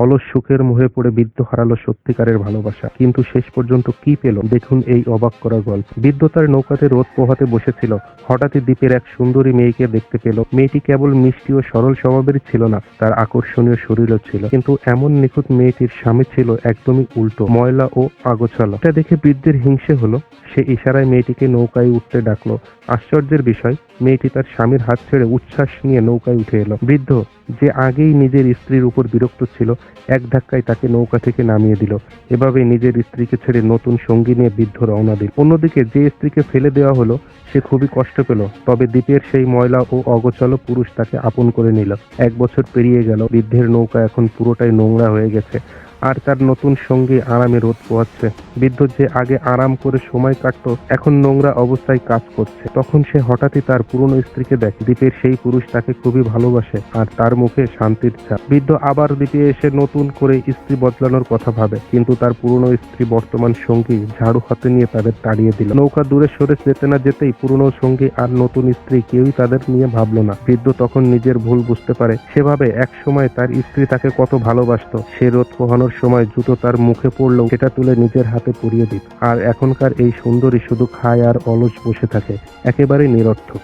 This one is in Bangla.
অলস সুখের মোহে পড়ে বৃদ্ধ হারালো সত্যিকারের ভালোবাসা। কিন্তু শেষ পর্যন্ত কি পেল দেখুন এই অবাক করা গল্প। বৃদ্ধ তার নৌকাতে রোদ পোহাতে বসেছিল। হঠাৎই দ্বীপের এক সুন্দরী মেয়েকে দেখতে পেল। মেয়েটি কেবল মিষ্টি ও সরল স্বভাবেরই ছিল না, তার আকর্ষণীয় শরীরও ছিল। কিন্তু এমন নিখুঁত মেয়েটির স্বামী ছিল একদমই উল্টো, ময়লা ও আগোছালো। এটা দেখে বৃদ্ধের হিংসে হলো। সে ইশারায় মেয়েটিকে নৌকায় উঠতে ডাকলো। আশ্চর্যের বিষয়, মেয়েটি তার স্বামীর হাত ছেড়ে উচ্ছ্বাস নিয়ে নৌকায় উঠে এলো। বৃদ্ধ, যে আগেই নিজের স্ত্রীর উপর বিরক্ত ছিল, এক ধাক্কায় তাকে নৌকা থেকে নামিয়ে দিল। এভাবে নিজের স্ত্রীকে ছেড়ে নতুন সঙ্গী নিয়ে বৃদ্ধ রওনা দিল। অন্যদিকে যে স্ত্রীকে ফেলে দেওয়া হলো সে খুবই কষ্ট পেল। তবে দ্বীপের সেই ময়লা ও অগোছালো পুরুষ তাকে আপন করে নিল। 1 বছর পেরিয়ে গেল। বৃদ্ধের নৌকা এখন পুরোটাই নোংরা হয়ে গেছে, আর তার নতুন সঙ্গী আরামে রোদ পোহাচ্ছে। বৃদ্ধ, যে আগে আরাম করে সময় কাটতো, এখন নোংরা অবস্থায় কাজ করছে। তখন সে হঠাৎই তার পুরনো স্ত্রীকে দেখে। দ্বীপের সেই পুরুষ তাকে খুবই ভালোবাসে আর তার মুখে শান্তির ছাপ। বৃদ্ধ আবার দ্বীপে এসে নতুন করে স্ত্রী বদলানোর কথা ভাবে, কিন্তু তার পুরনো স্ত্রী বর্তমান সঙ্গী ঝাড়ু হাতে নিয়ে তাদের তাড়িয়ে দিল। নৌকা দূরে সরে যেতে না যেতেই পুরনো সঙ্গী আর নতুন স্ত্রী কেউই তাদের নিয়ে ভাবলো না। বৃদ্ধ তখন নিজের ভুল বুঝতে পারে। সেভাবে এক সময় তার স্ত্রী তাকে কত ভালোবাসতো। সে রোদ পোহানোর সময় জুতো তার মুখে পড়লেও সেটা তুলে নিজের হাতে পরিয়ে দিত। আর এখনকার এই সুন্দরী শুধু খায় আর অলস বসে থাকে, একেবারে নিরর্থক।